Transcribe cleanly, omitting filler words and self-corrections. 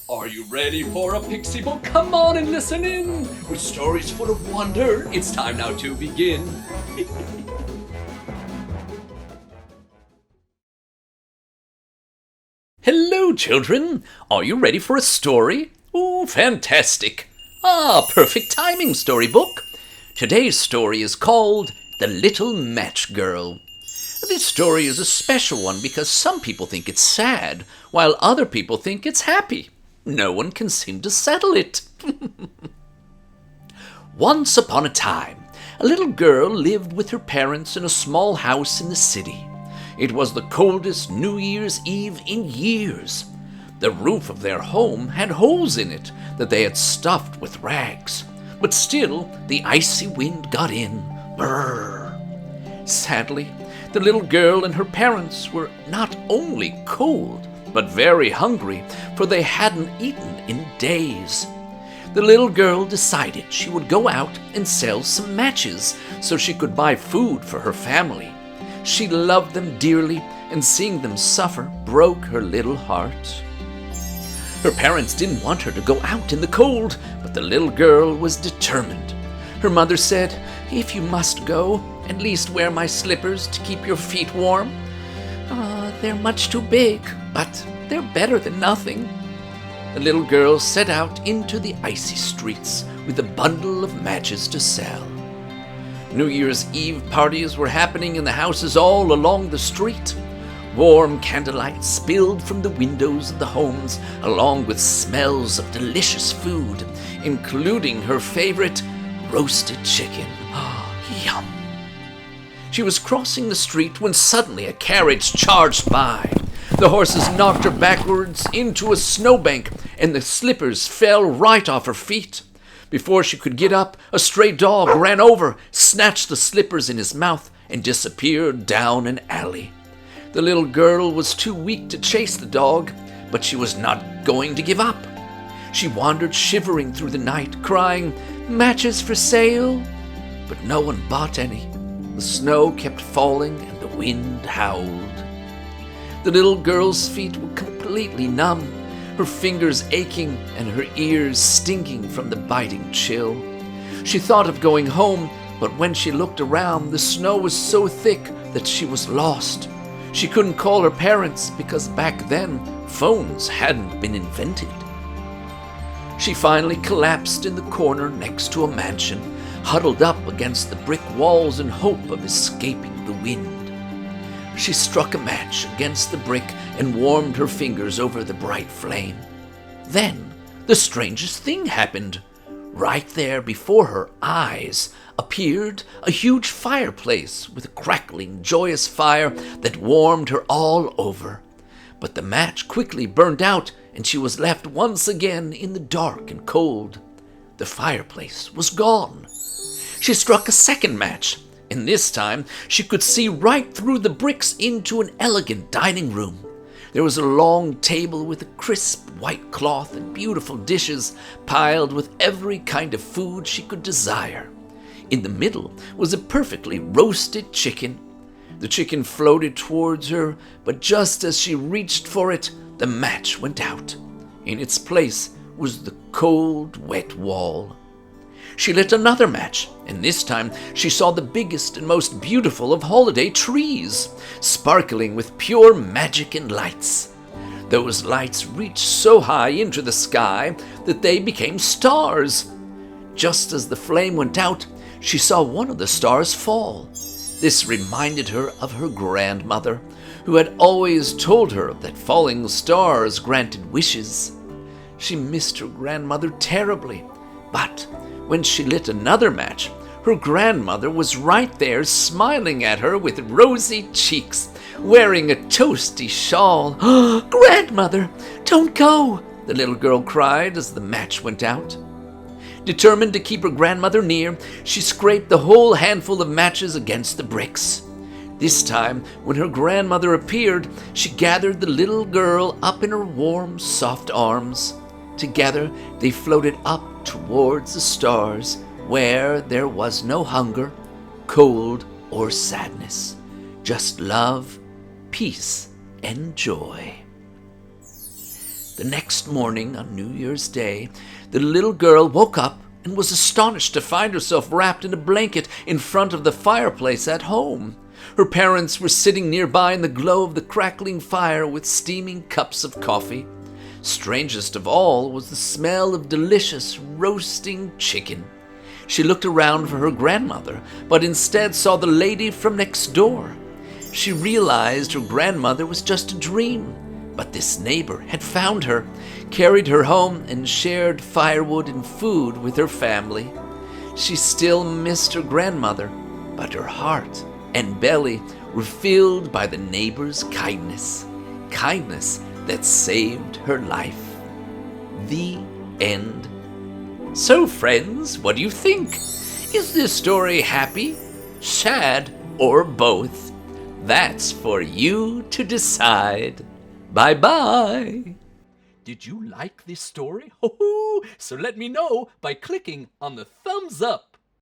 Are you ready for a pixie book? Come on and listen in! With stories full of wonder, it's time now to begin. Hello, children! Are you ready for a story? Oh, fantastic! Perfect timing, storybook! Today's story is called The Little Match Girl. This story is a special one because some people think it's sad, while other people think it's happy. No one can seem to settle it. Once upon a time, a little girl lived with her parents in a small house in the city. It was the coldest New Year's Eve in years. The roof of their home had holes in it that they had stuffed with rags. But still, the icy wind got in. Brrr. Sadly, the little girl and her parents were not only cold, but very hungry, for they hadn't eaten in days. The little girl decided she would go out and sell some matches so she could buy food for her family. She loved them dearly, and seeing them suffer broke her little heart. Her parents didn't want her to go out in the cold, but the little girl was determined. Her mother said, "If you must go, at least wear my slippers to keep your feet warm." They're much too big, but they're better than nothing." The little girl set out into the icy streets with a bundle of matches to sell. New Year's Eve parties were happening in the houses all along the street. Warm candlelight spilled from the windows of the homes, along with smells of delicious food, including her favorite roasted chicken. Yum! She was crossing the street when suddenly a carriage charged by. The horses knocked her backwards into a snowbank, and the slippers fell right off her feet. Before she could get up, a stray dog ran over, snatched the slippers in his mouth, and disappeared down an alley. The little girl was too weak to chase the dog, but she was not going to give up. She wandered shivering through the night, crying, "Matches for sale?" But no one bought any. The snow kept falling and the wind howled. The little girl's feet were completely numb, her fingers aching and her ears stinging from the biting chill. She thought of going home, but when she looked around, the snow was so thick that she was lost. She couldn't call her parents because back then phones hadn't been invented. She finally collapsed in the corner next to a mansion, huddled up against the brick walls in hope of escaping the wind. She struck a match against the brick and warmed her fingers over the bright flame. Then the strangest thing happened. Right there before her eyes appeared a huge fireplace with a crackling, joyous fire that warmed her all over. But the match quickly burned out, and she was left once again in the dark and cold. The fireplace was gone. She struck a second match, and this time she could see right through the bricks into an elegant dining room. There was a long table with a crisp white cloth and beautiful dishes piled with every kind of food she could desire. In the middle was a perfectly roasted chicken. The chicken floated towards her, but just as she reached for it, the match went out. In its place was the cold, wet wall. She lit another match, and this time she saw the biggest and most beautiful of holiday trees, sparkling with pure magic and lights. Those lights reached so high into the sky that they became stars. Just as the flame went out, she saw one of the stars fall. This reminded her of her grandmother, who had always told her that falling stars granted wishes. She missed her grandmother terribly, but when she lit another match, her grandmother was right there smiling at her with rosy cheeks, wearing a toasty shawl. "Grandmother, don't go!" the little girl cried as the match went out. Determined to keep her grandmother near, she scraped the whole handful of matches against the bricks. This time, when her grandmother appeared, she gathered the little girl up in her warm, soft arms. Together, they floated up towards the stars, where there was no hunger, cold, or sadness, just love, peace, and joy. The next morning, on New Year's Day, the little girl woke up and was astonished to find herself wrapped in a blanket in front of the fireplace at home. Her parents were sitting nearby in the glow of the crackling fire with steaming cups of coffee. Strangest of all was the smell of delicious roasting chicken. She looked around for her grandmother, but instead saw the lady from next door. She realized her grandmother was just a dream, but this neighbor had found her, carried her home, and shared firewood and food with her family. She still missed her grandmother, but her heart and belly were filled by the neighbor's kindness that saved her life. The end. So, friends, what do you think? Is this story happy, sad, or both? That's for you to decide. Bye-bye. Did you like this story? So let me know by clicking on the thumbs up.